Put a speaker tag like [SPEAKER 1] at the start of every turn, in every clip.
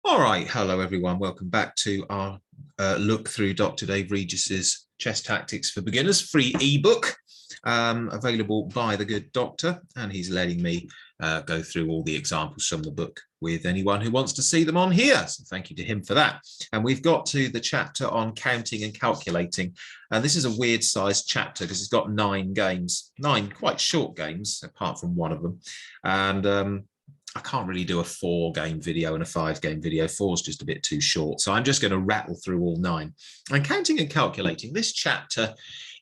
[SPEAKER 1] All right, hello everyone. Welcome back to our look through Dr. Dave Regis's Chess Tactics for Beginners free ebook, available by the good doctor, and he's letting me go through all the examples from the book with anyone who wants to see them on here. So thank you to him for that. And we've got to the chapter on counting and calculating, and this is a weird sized chapter because it's got 9 games, 9 quite short games apart from one of them, and I can't really do a 4-game video and a 5-game video. 4 is just a bit too short. So I'm just going to rattle through all 9. And counting and calculating, this chapter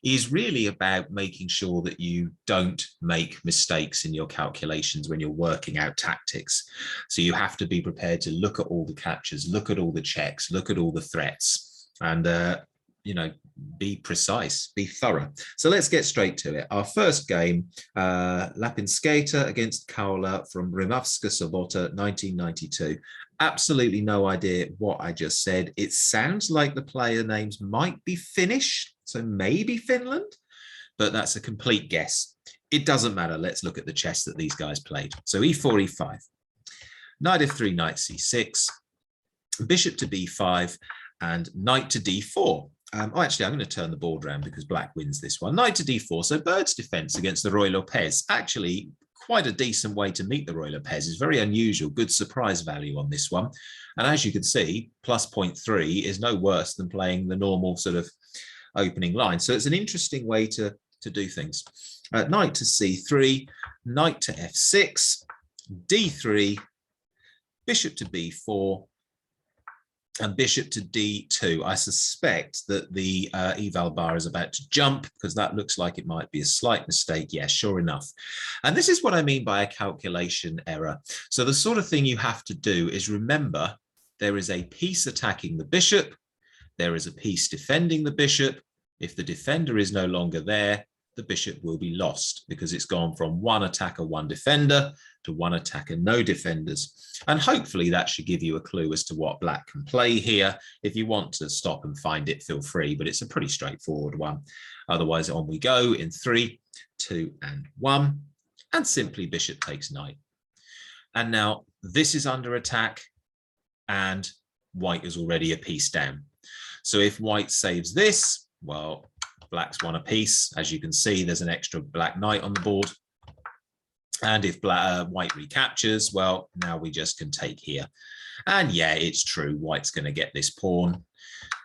[SPEAKER 1] is really about making sure that you don't make mistakes in your calculations when you're working out tactics. So you have to be prepared to look at all the captures, look at all the checks, look at all the threats, and be precise, be thorough. So let's get straight to it. Our first game, Lapinskaita against Kaula from Rimavska Sobota, 1992. Absolutely no idea what I just said. It sounds like the player names might be Finnish, so maybe Finland, but that's a complete guess. It doesn't matter. Let's look at the chess that these guys played. So e4, e5, knight f3, knight c6, bishop to b5, and knight to d4. Actually, I'm going to turn the board around because black wins this one. Knight to d4. So bird's defense against the Roy Lopez. Actually, quite a decent way to meet the Roy Lopez. It's very unusual. Good surprise value on this one. And as you can see, plus 0.3 is no worse than playing the normal sort of opening line. So it's an interesting way to do things. Knight to c3, knight to f6, d3, bishop to b4, and bishop to d2. I suspect that the eval bar is about to jump because that looks like it might be a slight mistake. Yeah, sure enough. And this is what I mean by a calculation error. So the sort of thing you have to do is remember there is a piece attacking the bishop. There is a piece defending the bishop. If the defender is no longer there, the bishop will be lost because it's gone from one attacker, one defender to one attacker, no defenders. And hopefully that should give you a clue as to what black can play here. If you want to stop and find it, feel free, but it's a pretty straightforward one. Otherwise, on we go in 3, 2, and 1, and simply bishop takes knight. And now this is under attack, and white is already a piece down. So if white saves this, well, black's won a piece. As you can see, there's an extra black knight on the board. And if white recaptures, well, now we just can take here. And yeah, it's true. White's going to get this pawn,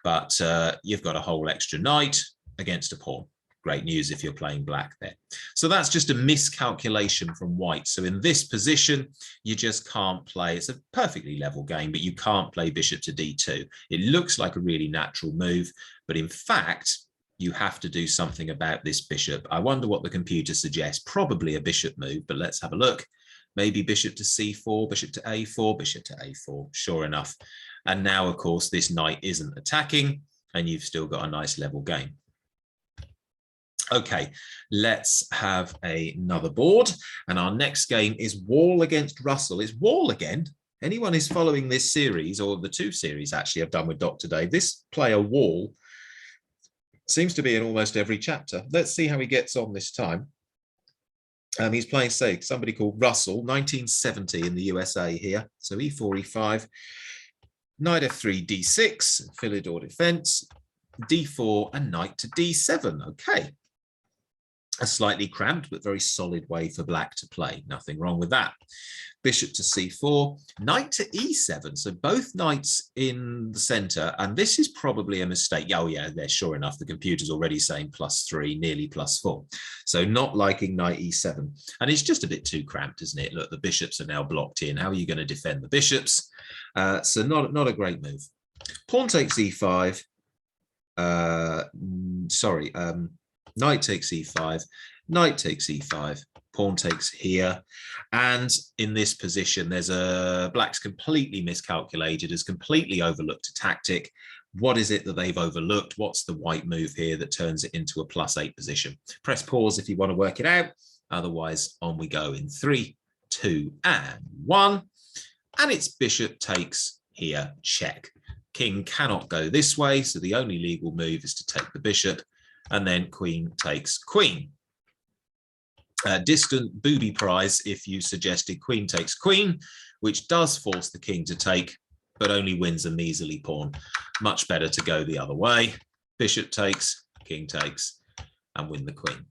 [SPEAKER 1] but you've got a whole extra knight against a pawn. Great news if you're playing black there. So that's just a miscalculation from white. So in this position, you just can't play. It's a perfectly level game, but you can't play bishop to d2. It looks like a really natural move, but in fact, you have to do something about this bishop. I wonder what the computer suggests. Probably a bishop move, but let's have a look. Maybe bishop to c4, bishop to a4, bishop to a4. Sure enough. And now, of course, this knight isn't attacking, and you've still got a nice level game. Okay, let's have another board. And our next game is Wall against Russell. It's Wall again. Anyone who's following this series, or the 2 series actually I've done with Dr. Dave, this player Wall seems to be in almost every chapter. Let's see how he gets on this time. He's playing, say, somebody called Russell, 1970 in the USA here. So e4, e5, knight f3, d6, Philidor defense, d4, and knight to d7. Okay. A slightly cramped but very solid way for black to play. Nothing wrong with that. Bishop to c4, knight to e7. So both knights in the center, and this is probably a mistake. Oh yeah, there, sure enough, the computer's already saying +3, nearly +4. So not liking knight e7. And it's just a bit too cramped, isn't it? Look, the bishops are now blocked in. How are you going to defend the bishops? So not a great move. Pawn takes e5. Knight takes e5, knight takes e5, pawn takes here. And in this position, there's black's completely miscalculated, has completely overlooked a tactic. What is it that they've overlooked? What's the white move here that turns it into a +8 position? Press pause if you want to work it out. Otherwise, on we go in 3, 2, and 1. And it's bishop takes here, check. King cannot go this way, so the only legal move is to take the bishop. And then queen takes queen. Distant booby prize if you suggested queen takes queen, which does force the king to take, but only wins a measly pawn. Much better to go the other way. Bishop takes, king takes, and win the queen.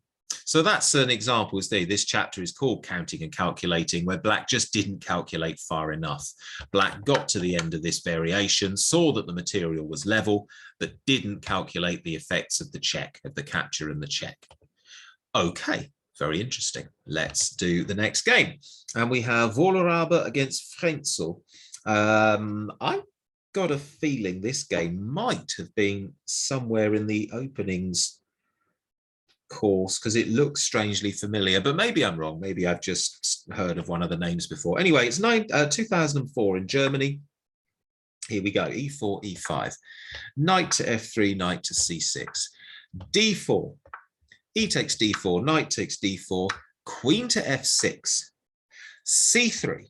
[SPEAKER 1] So that's an example. This chapter is called Counting and Calculating, where black just didn't calculate far enough. Black got to the end of this variation, saw that the material was level, but didn't calculate the effects of the check, of the capture and the check. Okay, very interesting. Let's do the next game. And we have Wolleraber against Frenzel. I've got a feeling this game might have been somewhere in the openings course because it looks strangely familiar, but maybe I'm wrong. Maybe I've just heard of one of the names before. Anyway, it's 2004 in Germany. Here we go. E4, E5. Knight to F3, knight to C6. D4. E takes D4, knight takes D4, queen to F6. C3.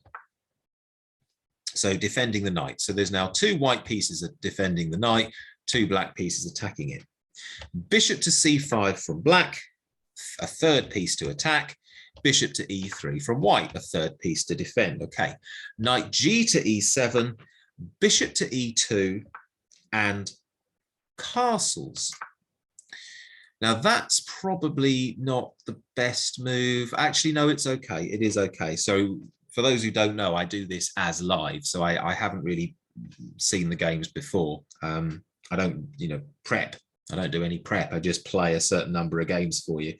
[SPEAKER 1] So defending the knight. So there's now two white pieces defending the knight, two black pieces attacking it. Bishop to C5 from black, a third piece to attack. Bishop to E3 from white, a third piece to defend. Okay, knight G to E7, bishop to E2, and castles. Now that's probably not the best move. Actually, no, it's okay. It is okay. So for those who don't know, I do this as live, so I haven't really seen the games before. I don't, prep. I don't do any prep. I just play a certain number of games for you.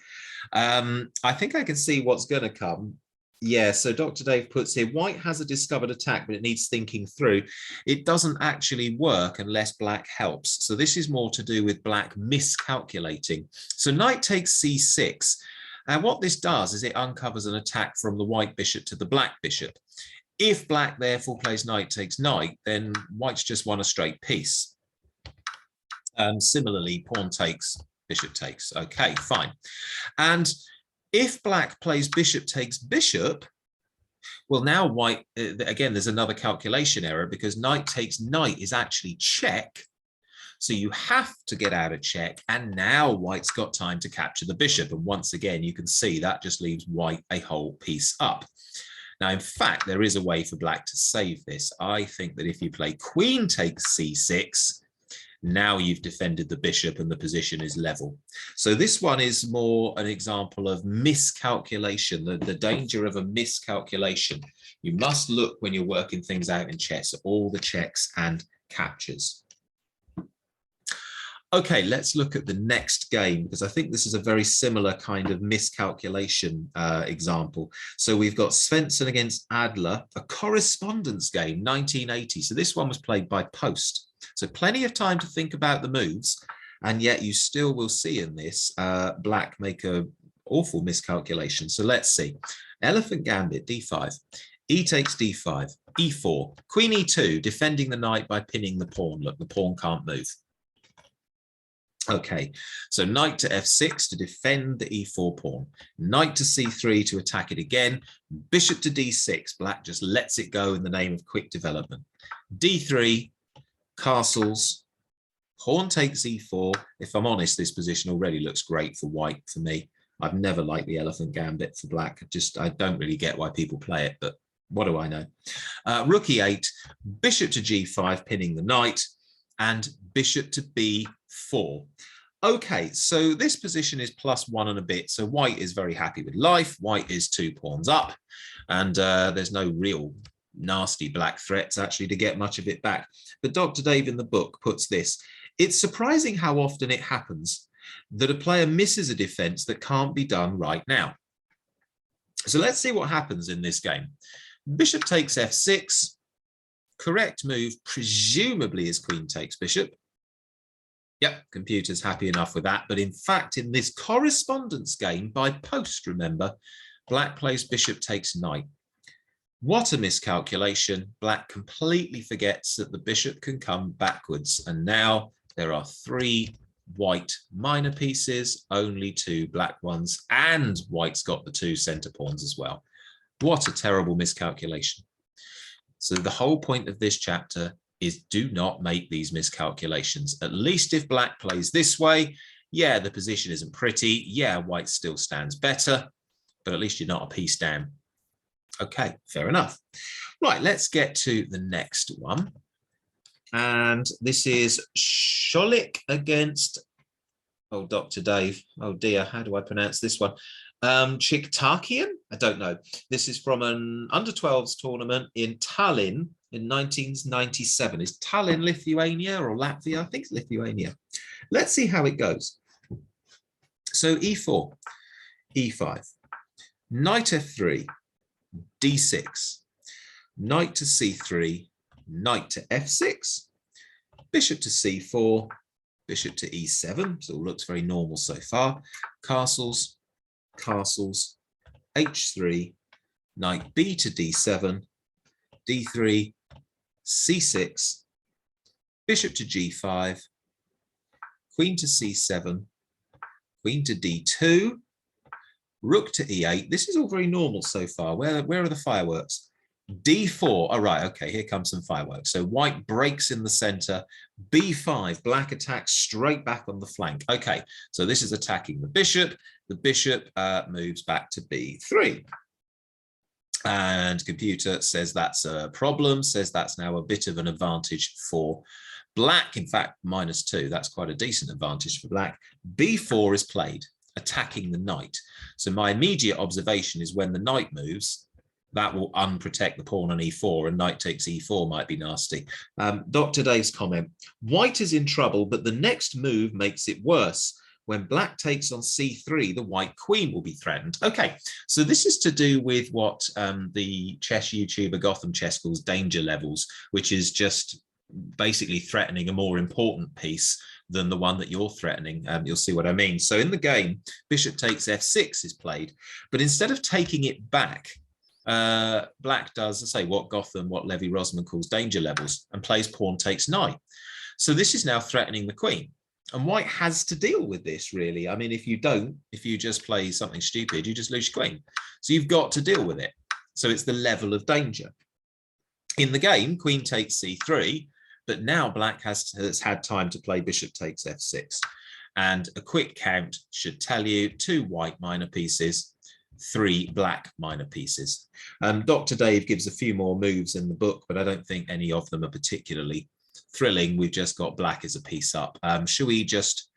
[SPEAKER 1] I think I can see what's going to come. Yeah, so Dr. Dave puts here, white has a discovered attack, but it needs thinking through. It doesn't actually work unless black helps. So this is more to do with black miscalculating. So knight takes C6. And what this does is it uncovers an attack from the white bishop to the black bishop. If black therefore plays knight takes knight, then white's just won a straight piece. Similarly, pawn takes, bishop takes. Okay, fine. And if black plays bishop takes bishop, well, now white, again, there's another calculation error because knight takes knight is actually check. So you have to get out of check. And now white's got time to capture the bishop. And once again, you can see that just leaves white a whole piece up. Now, in fact, there is a way for black to save this. I think that if you play queen takes C6, now you've defended the bishop and the position is level. So this one is more an example of miscalculation, the danger of a miscalculation. You must look when you're working things out in chess, all the checks and captures. Okay, let's look at the next game because I think this is a very similar kind of miscalculation example. So we've got Svensson against Adler, a correspondence game, 1980. So this one was played by post. So plenty of time to think about the moves, and yet you still will see in this black make an awful miscalculation. So let's see. Elephant Gambit, D5. E takes D5, E4, Queen E2, defending the knight by pinning the pawn. Look, the pawn can't move. Okay, so knight to F6 to defend the E4 pawn. Knight to C3 to attack it again. Bishop to D6. Black just lets it go in the name of quick development. D3. Castles, pawn takes E4. If I'm honest, this position already looks great for white for me. I've never liked the elephant gambit for black. I don't really get why people play it, but what do I know? Rook E8, bishop to G5, pinning the knight, and bishop to B4. Okay, so this position is +1 and a bit. So white is very happy with life. White is 2 pawns up, and there's no real nasty black threats actually to get much of it back. But Dr. Dave in the book puts this: it's surprising how often it happens that a player misses a defense that can't be done right now. So let's see what happens in this game. Bishop takes F6. Correct move presumably is queen takes bishop. Yep, computer's happy enough with that. But in fact, in this correspondence game by post, remember, black plays bishop takes knight. What a miscalculation. Black completely forgets that the bishop can come backwards. And now there are 3 white minor pieces, only 2 black ones, and white's got the 2 center pawns as well. What a terrible miscalculation. So the whole point of this chapter is do not make these miscalculations. At least if black plays this way, yeah, the position isn't pretty. Yeah, white still stands better, but at least you're not a piece down. Okay, fair enough. Right, let's get to the next one. And this is Scholik against, oh, Dr. Dave. Oh dear, how do I pronounce this one? Chiktakian? I don't know. This is from an under-12s tournament in Tallinn in 1997. Is Tallinn Lithuania or Latvia? I think it's Lithuania. Let's see how it goes. So e4, e5, knight f3, d6, knight to c3, knight to f6, bishop to c4, bishop to e7. So it looks very normal so far. Castles, castles, h3, knight b to d7, d3, c6, bishop to g5, queen to c7, queen to d2, rook to e8. This is all very normal so far. Where are the fireworks? d4. All right, okay, here comes some fireworks. So white breaks in the center. b5, black attacks straight back on the flank. Okay, so this is attacking the bishop. The bishop moves back to b3. And computer says that's a problem, says that's now a bit of an advantage for black. In fact, -2, that's quite a decent advantage for black. b4 is played, attacking the knight. So my immediate observation is when the knight moves, that will unprotect the pawn on e4, and knight takes e4 might be nasty. Dr. Dave's comment, white is in trouble, but the next move makes it worse. When black takes on c3, the white queen will be threatened. Okay, so this is to do with what the chess YouTuber Gotham Chess calls danger levels, which is just basically threatening a more important piece than the one that you're threatening. You'll see what I mean. So in the game, bishop takes f6 is played, but instead of taking it back, black does, I say, what Levy Rosman calls danger levels, and plays pawn takes knight. So this is now threatening the queen. And white has to deal with this, really. I mean, if you just play something stupid, you just lose your queen. So you've got to deal with it. So it's the level of danger. In the game, queen takes c3, but now black has had time to play bishop takes f6. And a quick count should tell you 2 white minor pieces, 3 black minor pieces. Dr. Dave gives a few more moves in the book, but I don't think any of them are particularly thrilling. We've just got black as a piece up. Shall we just,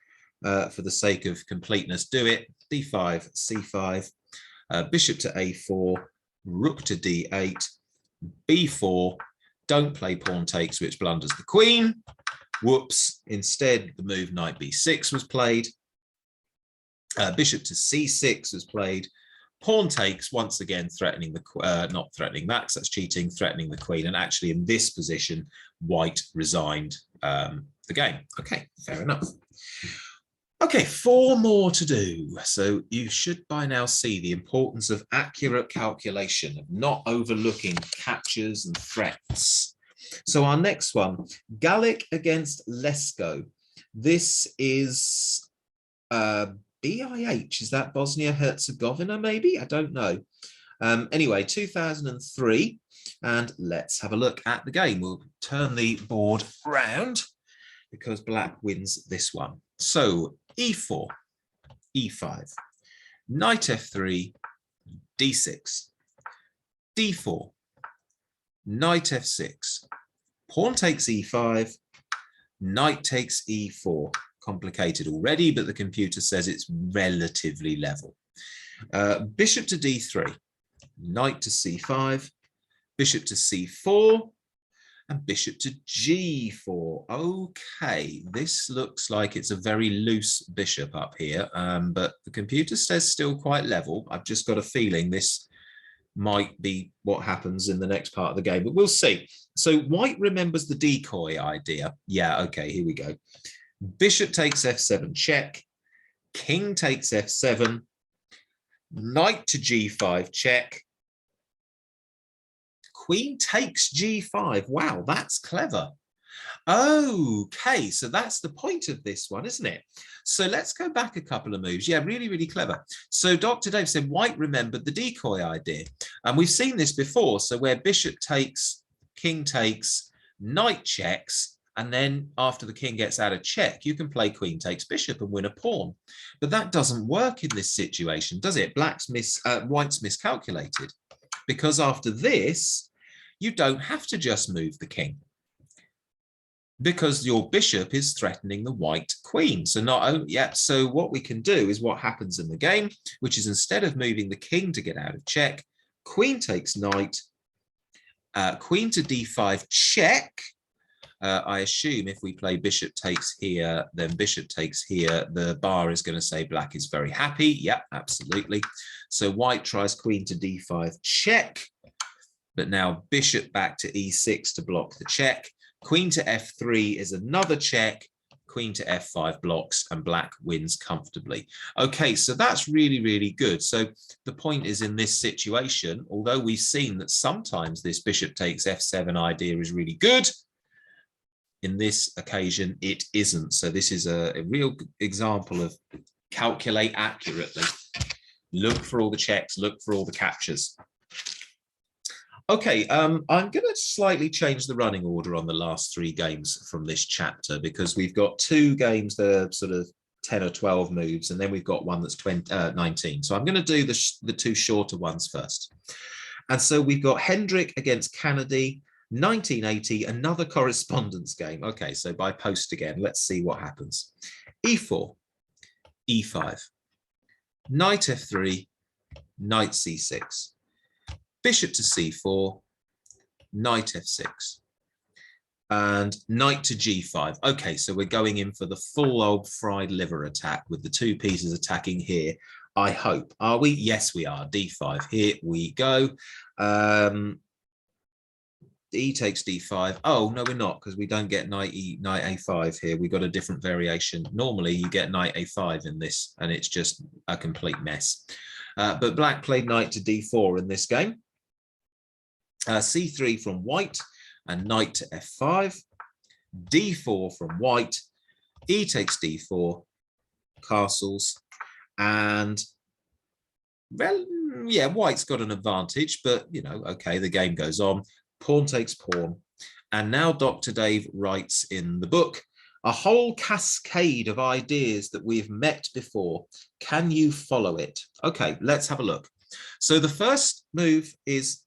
[SPEAKER 1] for the sake of completeness, do it? d5, c5, bishop to a4, rook to d8, b4, don't play pawn takes, which blunders the queen. Whoops, instead the move knight b6 was played. Bishop to c6 was played. Pawn takes, once again threatening the not threatening that, that's cheating, threatening the queen. And actually in this position, white resigned the game. Okay, fair enough. Okay, 4 more to do. So you should by now see the importance of accurate calculation, of not overlooking captures and threats. So our next one, Gallic against Lesko. This is BIH, is that Bosnia-Herzegovina maybe? I don't know. Anyway, 2003, and let's have a look at the game. We'll turn the board round because black wins this one. So e4, e5, knight f3, d6, d4, knight f6, pawn takes e5, knight takes e4. Complicated already, but the computer says it's relatively level. Bishop to d3, knight to c5, bishop to c4, and bishop to g4. Okay, this looks like it's a very loose bishop up here, but the computer says still quite level. I've just got a feeling this might be what happens in the next part of the game, but we'll see. So white remembers the decoy idea. Yeah, okay, here we go. Bishop takes f7 check, king takes f7, knight to g5 check, queen takes g5. Wow, that's clever. Okay, so that's the point of this one, isn't it? So let's go back a couple of moves. Yeah, really, really clever. So Dr. Dave said white remembered the decoy idea. And we've seen this before. So where bishop takes, king takes, knight checks, and then after the king gets out of check, you can play queen takes bishop and win a pawn. But that doesn't work in this situation, does it? White's miscalculated. Because after this, you don't have to just move the king. because your bishop is threatening the white queen. So not only, yeah, so what we can do is what happens in the game, which is instead of moving the king to get out of check, queen takes knight, queen to d5 check. I assume if we play bishop takes here, then bishop takes here, the bar is going to say black is very happy. Yep, absolutely. So white tries queen to d5 check, but now bishop back to e6 to block the check. Queen to f3 is another check. Queen to f5 blocks, and black wins comfortably. Okay, so that's really, really good. So the point is, in this situation, although we've seen that sometimes this bishop takes f7 idea is really good, in this occasion, it isn't. So this is a real example of calculate accurately. Look for all the checks, look for all the captures. Okay, I'm going to slightly change the running order on the last 3 games from this chapter, because we've got 2 games that are sort of 10 or 12 moves, and then we've got one that's 19. So I'm going to do the 2 shorter ones first. And so we've got Hendrick against Kennedy, 1980, another correspondence game. Okay, so by post again, let's see what happens. E4, E5, knight F3, knight C6. Bishop to c4, knight f6, and knight to g5. Okay, so we're going in for the full old fried liver attack with the 2 pieces attacking here, I hope. Are we? Yes, we are. d5. Here we go. E takes d5. Oh, no, we're not, because we don't get knight a5 here. We've got a different variation. Normally, you get knight a5 in this, and it's just a complete mess. But black played knight to d4 in this game. C3 from white, and knight to f5, d4 from white, e takes d4, castles, and well, yeah, white's got an advantage, but you know, okay, the game goes on. Pawn takes pawn, and now Dr. Dave writes in the book a whole cascade of ideas that we've met before. Can you follow it? Okay, let's have a look. So the first move is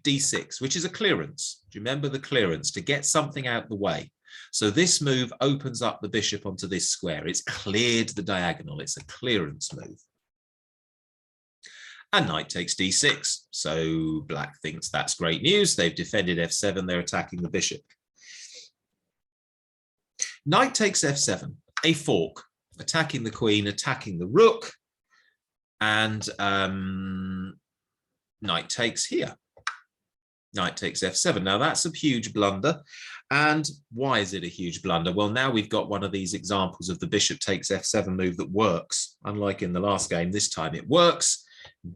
[SPEAKER 1] d6, which is a clearance. Do you remember the clearance? To get something out the way. So this move opens up the bishop onto this square. It's cleared the diagonal. It's a clearance move. And knight takes d6. So black thinks that's great news. They've defended f7. They're attacking the bishop. Knight takes f7, a fork, attacking the queen, attacking the rook, and knight takes here. Knight takes f7. Now that's a huge blunder. And why is it a huge blunder? Well, now we've got one of these examples of the bishop takes f7 move that works. Unlike in the last game, this time it works.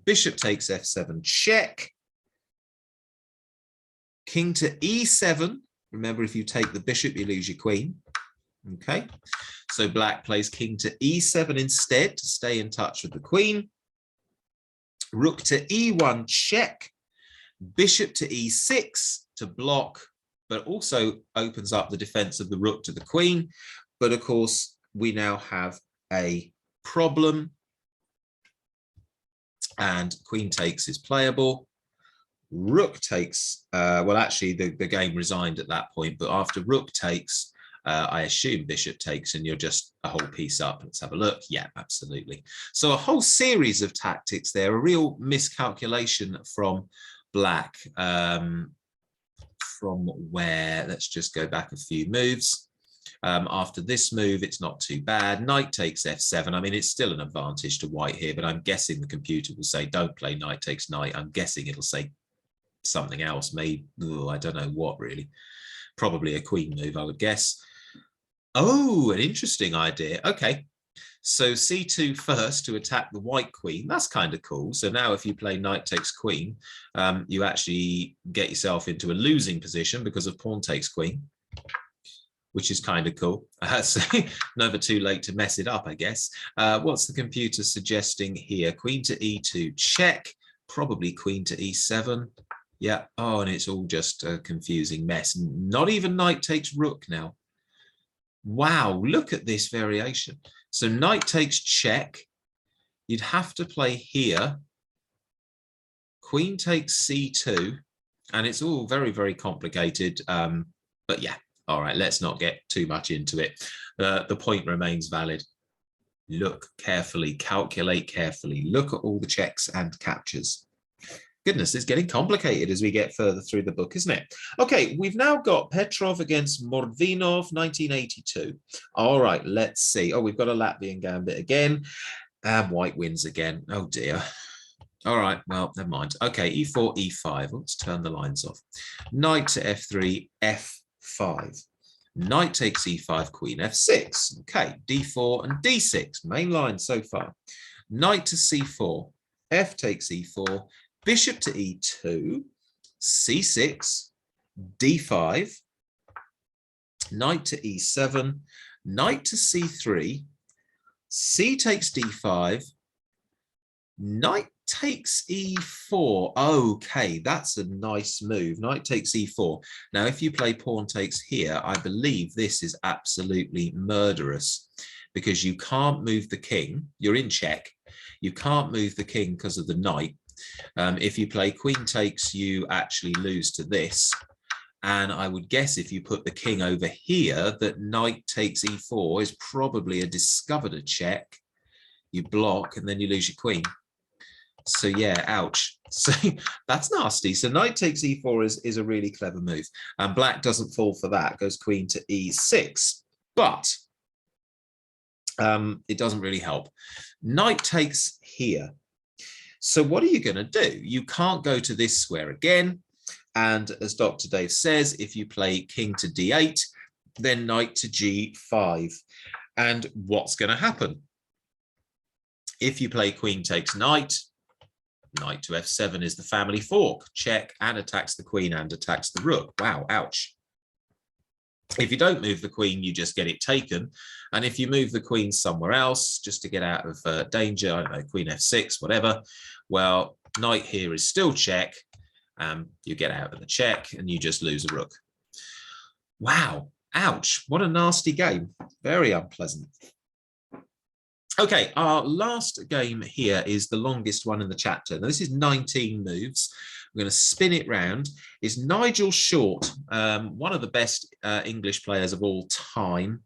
[SPEAKER 1] Bishop takes f7 check. King to e7. Remember, if you take the bishop, you lose your queen. Okay, so black plays king to e7 instead to stay in touch with the queen. Rook to e1 check. Bishop to e6 to block, but also opens up the defense of the rook to the queen. But of course, we now have a problem, and queen takes is playable. Rook takes, well, actually, the game resigned at that point, but after rook takes, I assume bishop takes, and you're just a whole piece up. Let's have a look. Yeah, absolutely. So a whole series of tactics there, a real miscalculation from black. From where, let's just go back a few moves. After this move, it's not too bad. Knight takes f7. I mean, it's still an advantage to white here, but I'm guessing the computer will say, don't play knight takes knight. I'm guessing it'll say something else. Maybe, I don't know what really. Probably a queen move, I would guess. Oh, an interesting idea. Okay. So c2 first to attack the white queen. That's kind of cool. So now if you play knight takes queen, you actually get yourself into a losing position because of pawn takes queen, which is kind of cool. So never too late to mess it up, I guess. What's the computer suggesting here? Queen to e2 check, probably queen to e7. Yeah. Oh, and it's all just a confusing mess. Not even knight takes rook now. Wow, look at this variation. So knight takes check. You'd have to play here. Queen takes c2. And it's all very, very complicated. But yeah, All right, let's not get too much into it. The point remains valid. Look carefully, calculate carefully, look at all the checks and captures. Goodness, it's getting complicated as we get further through the book, isn't it? Okay, we've now got Petrov against Mordvinov, 1982. All right, let's see. Oh, we've got a Latvian gambit again, and white wins again. Oh, dear. All right, well, never mind. Okay, e4, e5. Let's turn the lines off. Knight to f3, f5. Knight takes e5, queen f6. Okay, d4 and d6. Main line so far. Knight to c4, f takes e4, bishop to e2, c6, d5, knight to e7, knight to c3, c takes d5, knight takes e4. Okay, that's a nice move. Knight takes e4. Now, if you play pawn takes here, I believe this is absolutely murderous because you can't move the king. You're in check. You can't move the king because of the knight. If you play queen takes, you actually lose to this. And I would guess if you put the king over here, that knight takes e4 is probably a discovered check. You block and then you lose your queen. So yeah, ouch. So that's nasty. So knight takes e4 is a really clever move. And black doesn't fall for that, goes queen to e6. But it doesn't really help. Knight takes here. So what are you going to do? You can't go to this square again. And as Dr. Dave says, if you play king to d8, then knight to g5. And what's going to happen? If you play queen takes knight, knight to f7 is the family fork. Check and attacks the queen and attacks the rook. Wow, ouch. If you don't move the queen, you just get it taken. And if you move the queen somewhere else, just to get out of danger, I don't know, queen f6, whatever, well, knight here is still check. You get out of the check and you just lose a rook. Wow, ouch. What a nasty game. Very unpleasant. Okay, our last game here is the longest one in the chapter. Now, this is 19 moves. I'm going to spin it round. It's Nigel Short, one of the best English players of all time.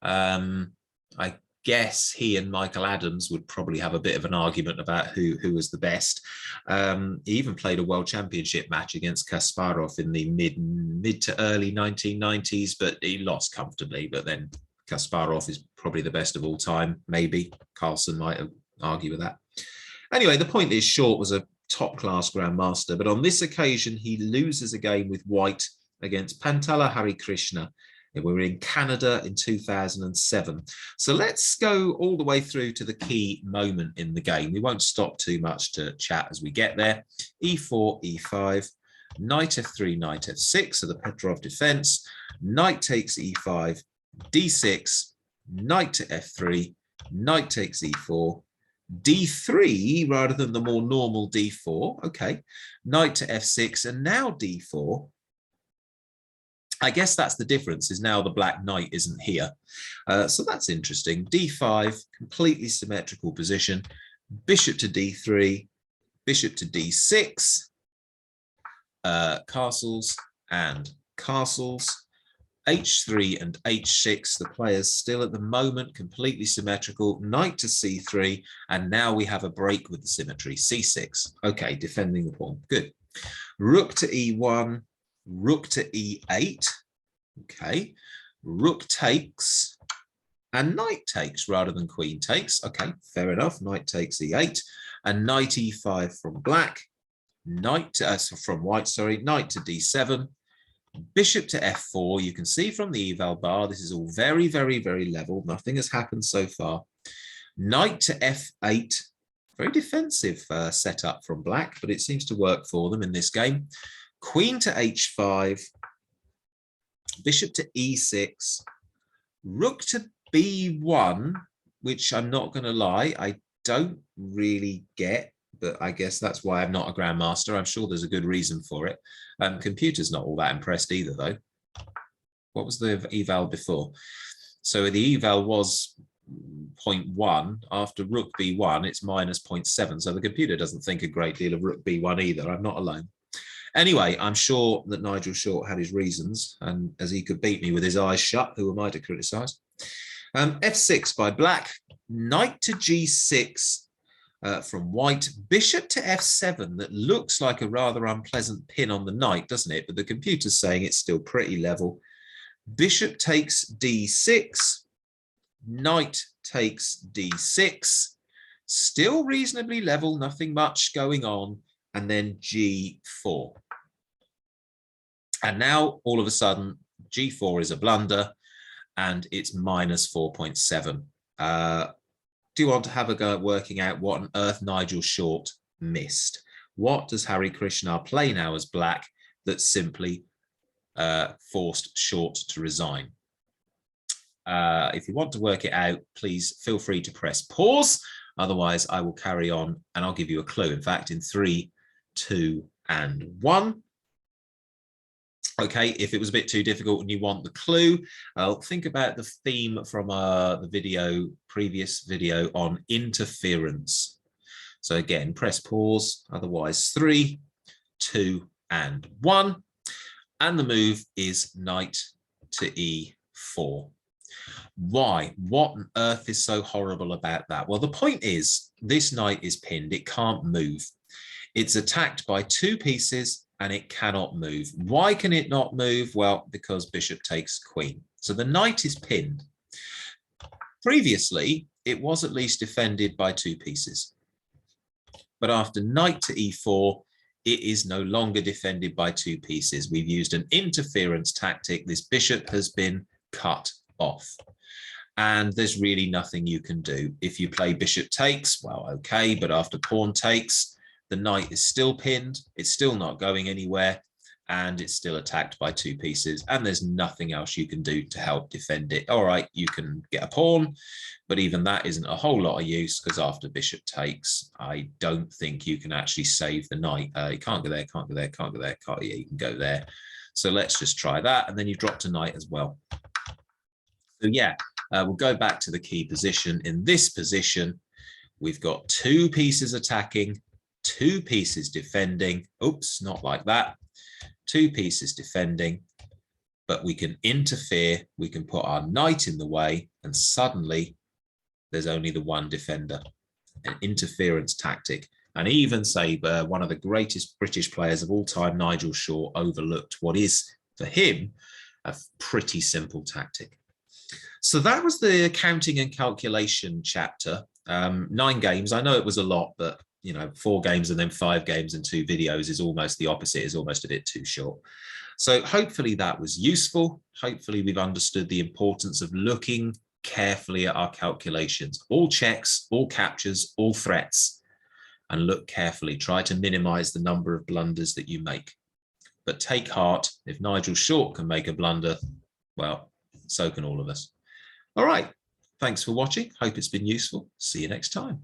[SPEAKER 1] I guess he and Michael Adams would probably have a bit of an argument about who was the best. He even played a world championship match against Kasparov in the mid to early 1990s, but he lost comfortably. But then Kasparov is probably the best of all time. Maybe Carlsen might argue with that. Anyway, the point is Short was a top-class grandmaster, but on this occasion, he loses a game with white against Pantala Harikrishna. We were in Canada in 2007. So let's go all the way through to the key moment in the game. We won't stop too much to chat as we get there. e4, e5, knight f3, knight f6, so the Petrov defense. Knight takes e5, d6, knight to f3, knight takes e4, d3 rather than the more normal d4. Okay, knight to f6, and now d4. I guess that's the difference, is now the black knight isn't here. So that's interesting. d5, completely symmetrical position. Bishop to d3, bishop to d6, castles and castles. h3 and h6, the players still at the moment completely symmetrical. Knight to c3, and now we have a break with the symmetry. c6, okay, defending the pawn, good. Rook to e1, rook to e8, okay. Rook takes, and knight takes rather than queen takes. Okay, fair enough. Knight takes e8, and knight e5 from black. Knight from white, sorry. Knight to d7. Bishop to f4. You can see from the eval bar, this is all very, very, very level. Nothing has happened so far. Knight to f8. Very defensive setup from black, but it seems to work for them in this game. Queen to h5. Bishop to e6. Rook to b1, which I'm not going to lie, I don't really get, but I guess that's why I'm not a grandmaster. I'm sure there's a good reason for it. Computer's not all that impressed either, though. What was the eval before? So the eval was 0.1. After rook b1, it's minus 0.7. So the computer doesn't think a great deal of rook b1 either. I'm not alone. Anyway, I'm sure that Nigel Short had his reasons, and as he could beat me with his eyes shut, who am I to criticise? F6 by black, knight to G6 from white, bishop to F7. That looks like a rather unpleasant pin on the knight, doesn't it? But the computer's saying it's still pretty level. Bishop takes D6, knight takes D6, still reasonably level, nothing much going on, and then G4. And now, all of a sudden, G4 is a blunder, and it's minus 4.7. Do you want to have a go at working out what on earth Nigel Short missed? What does Hari Krishna play now as black that simply forced Short to resign? If you want to work it out, please feel free to press pause. Otherwise, I will carry on and I'll give you a clue. In fact, in 3, 2, and 1. Okay, if it was a bit too difficult and you want the clue, think about the theme from the previous video on interference. So again, press pause, otherwise 3, 2, and 1. And the move is knight to E4. Why? What on earth is so horrible about that? Well, the point is, this knight is pinned. It can't move. It's attacked by 2 pieces and it cannot move. Why can it not move? Well, because bishop takes queen. So the knight is pinned. Previously, it was at least defended by 2 pieces. But after knight to E4, it is no longer defended by 2 pieces. We've used an interference tactic. This bishop has been cut off. And there's really nothing you can do. If you play bishop takes, well, okay, but after pawn takes, the knight is still pinned, it's still not going anywhere, and it's still attacked by 2 pieces, and there's nothing else you can do to help defend it. All right, you can get a pawn, but even that isn't a whole lot of use, because after bishop takes, I don't think you can actually save the knight. You can't go there, can't go there, can't go there, can't, yeah, you can go there. So let's just try that, and then you've dropped a knight as well. So yeah, we'll go back to the key position. In this position, we've got 2 pieces attacking, 2 pieces defending. Oops, not like that. 2 pieces defending, but we can interfere. We can put our knight in the way, and suddenly there's only the one defender. An interference tactic. And even say one of the greatest British players of all time, Nigel Short, overlooked what is, for him, a pretty simple tactic. So that was the counting and calculation chapter. 9 games. I know it was a lot, but you know, 4 games and then 5 games and 2 videos is almost the opposite, is almost a bit too short. So hopefully that was useful. Hopefully we've understood the importance of looking carefully at our calculations. All checks, all captures, all threats, and look carefully. Try to minimize the number of blunders that you make. But take heart, if Nigel Short can make a blunder, well, so can all of us. All right, thanks for watching. Hope it's been useful. See you next time.